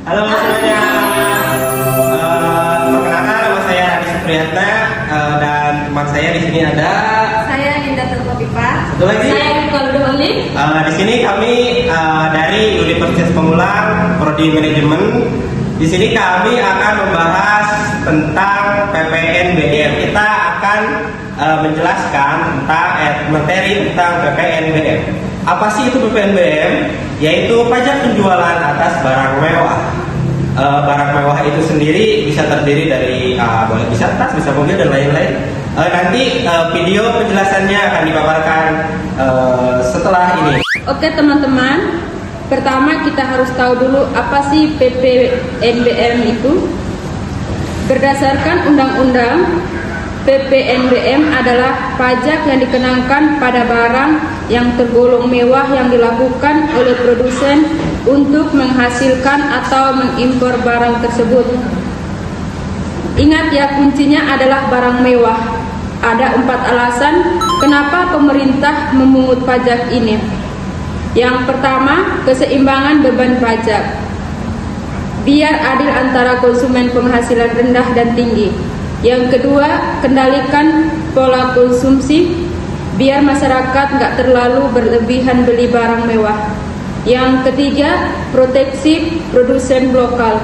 Halo semuanya. Perkenalkan nama saya Adi Supriyatna dan teman saya di sini ada. Saya Ninda Telkopipa. Satu lagi. Saya Nicole Duholi. Di sini kami dari Universitas Pemulang Prodi Manajemen. Di sini kami akan membahas tentang PPNBM. Kita akan menjelaskan tentang materi tentang PPNBM. Apa sih itu PPNBM? Yaitu pajak penjualan atas barang mewah. Barang mewah itu sendiri bisa terdiri dari bisa tas, bisa mobil dan lain-lain. Nanti video penjelasannya akan dipaparkan setelah ini. Oke teman-teman, pertama kita harus tahu dulu apa sih PPNBM itu. Berdasarkan undang-undang, PPNBM adalah pajak yang dikenakan pada barang yang tergolong mewah yang dilakukan oleh produsen untuk menghasilkan atau mengimpor barang tersebut. Ingat ya, kuncinya adalah barang mewah. Ada 4 alasan kenapa pemerintah memungut pajak ini. Yang pertama, keseimbangan beban pajak. Biar adil antara konsumen penghasilan rendah dan tinggi. Yang kedua, kendalikan pola konsumsi biar masyarakat nggak terlalu berlebihan beli barang mewah. Yang ketiga, proteksi produsen lokal,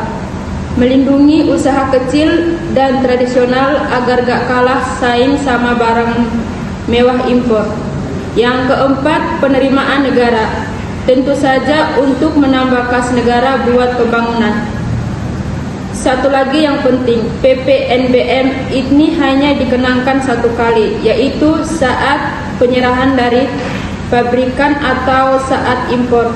melindungi usaha kecil dan tradisional agar gak kalah saing sama barang mewah impor. Yang keempat, penerimaan negara, tentu saja untuk menambah kas negara buat pembangunan. Satu lagi yang penting, PPNBM ini hanya dikenakan satu kali, yaitu saat penyerahan dari pabrikan atau saat impor.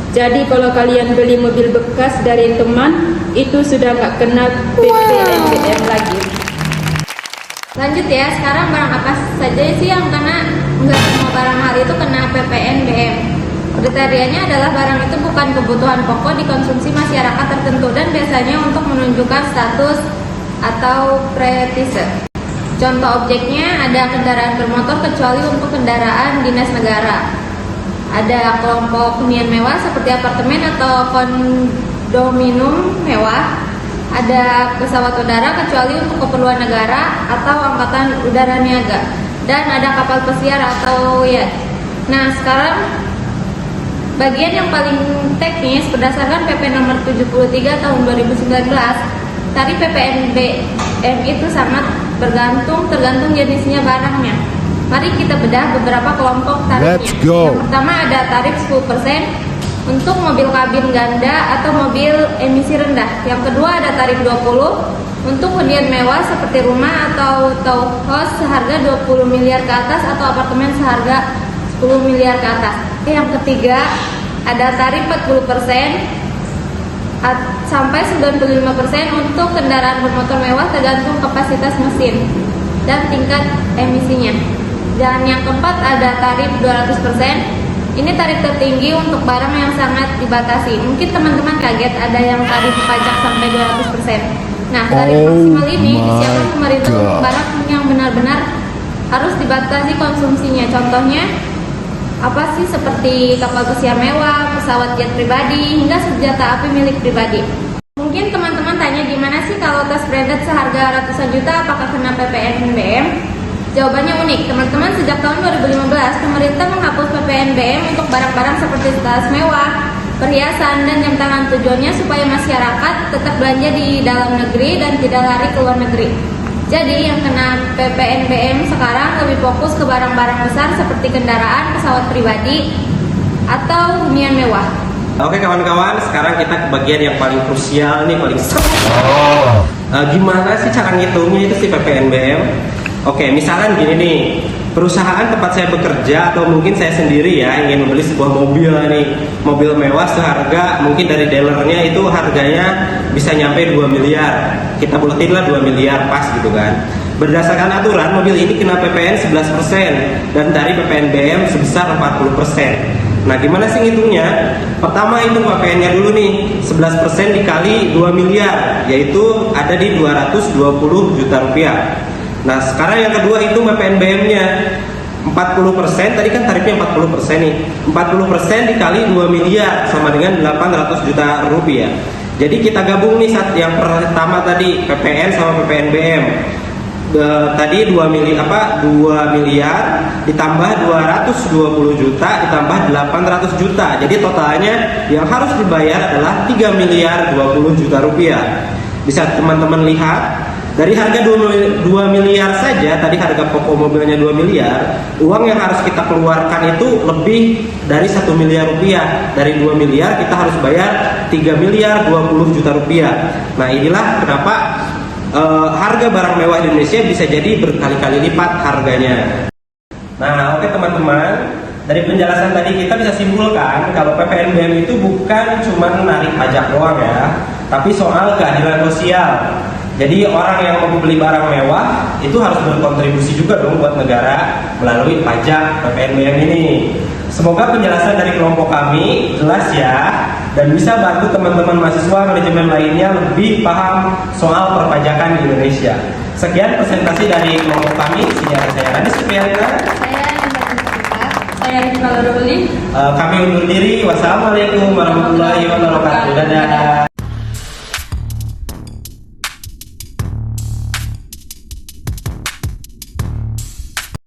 Jadi kalau kalian beli mobil bekas dari teman, itu sudah nggak kena PPNBM lagi. Lanjut ya, sekarang barang apa saja sih yang kena? Nggak semua barang hari itu kena PPNBM. Kriterianya adalah barang itu bukan kebutuhan pokok dikonsumsi masyarakat tertentu dan biasanya untuk menunjukkan status atau prestige. Contoh objeknya ada kendaraan bermotor kecuali untuk kendaraan dinas negara. Ada kelompok hunian mewah seperti apartemen atau kondominium mewah. Ada pesawat udara kecuali untuk keperluan negara atau angkatan udara niaga. Dan ada kapal pesiar atau yacht. Nah, sekarang bagian yang paling teknis berdasarkan PP nomor 73 tahun 2019, tarif PPNBM itu sangat tergantung jenisnya barangnya. Mari kita bedah beberapa kelompok tarifnya. Let's go. Yang pertama ada tarif 10% untuk mobil kabin ganda atau mobil emisi rendah. Yang kedua ada tarif 20 untuk hunian mewah seperti rumah atau townhouse seharga 20 miliar ke atas atau apartemen seharga 10 miliar ke atas. Yang ketiga ada tarif 40% sampai 95% untuk kendaraan bermotor mewah tergantung kapasitas mesin dan tingkat emisinya. Dan yang keempat ada tarif 200%. Ini tarif tertinggi untuk barang yang sangat dibatasi. Mungkin teman-teman kaget ada yang tarif pajak sampai 200%. Nah, tarif maksimal ini disiapkan pemerintah untuk barang yang benar-benar harus dibatasi konsumsinya. Contohnya apa sih, seperti kapal pesiar mewah, pesawat jet pribadi, hingga senjata api milik pribadi. Mungkin teman-teman tanya, gimana sih kalau tas branded seharga ratusan juta apakah kena PPNBM? Jawabannya unik, teman-teman. Sejak tahun 2015 pemerintah menghapus PPNBM untuk barang-barang seperti tas mewah, perhiasan, dan jam tangan. Tujuannya supaya masyarakat tetap belanja di dalam negeri dan tidak lari ke luar negeri. Jadi yang kena PPNBM sekarang lebih fokus ke barang-barang besar seperti kendaraan, pesawat pribadi, atau hunian mewah. Oke kawan-kawan, sekarang kita ke bagian yang paling krusial nih, paling seru. Gimana sih cara ngitungnya itu si PPNBM? Oke, misalnya gini nih, perusahaan tempat saya bekerja atau mungkin saya sendiri ya ingin membeli sebuah mobil nih, mobil mewah seharga mungkin dari dealernya itu harganya bisa nyampe 2 miliar. Kita bulatin lah 2 miliar pas gitu kan. Berdasarkan aturan mobil ini kena PPN 11% dan tarif PPNBM sebesar 40%. Nah, gimana sih ngitungnya? Pertama itu PPN-nya dulu nih, 11% dikali 2 miliar, yaitu ada di 220 juta rupiah. Nah, sekarang yang kedua itu PPNBM-nya 40%, tadi kan tarifnya 40% nih. 40% dikali 2 miliar sama dengan 800 juta rupiah. Jadi kita gabung nih yang pertama tadi PPN sama PPNBM. Tadi 2 miliar ditambah 220 juta ditambah 800 juta. Jadi totalnya yang harus dibayar adalah 3 miliar 20 juta rupiah. Bisa teman-teman lihat dari harga 2 miliar saja, tadi harga pokok mobilnya 2 miliar, uang yang harus kita keluarkan itu lebih dari 1 miliar rupiah. Dari 2 miliar kita harus bayar 3 miliar 20 juta rupiah. Nah inilah kenapa harga barang mewah di Indonesia bisa jadi berkali-kali lipat harganya. Nah oke teman-teman, dari penjelasan tadi kita bisa simpulkan kalau PPNBM itu bukan cuma narik pajak doang ya, tapi soal keadilan sosial. Jadi orang yang mau beli barang mewah itu harus berkontribusi juga dong buat negara melalui pajak PPNBM ini. Semoga penjelasan dari kelompok kami jelas ya, dan bisa bantu teman-teman mahasiswa manajemen lainnya lebih paham soal perpajakan di Indonesia. Sekian presentasi dari kelompok kami. Saya Radis Supriyatna. Saya Indah Cinta. Saya Rizky Lauruli. Kami undur diri. Wassalamualaikum warahmatullahi wabarakatuh. Dadah.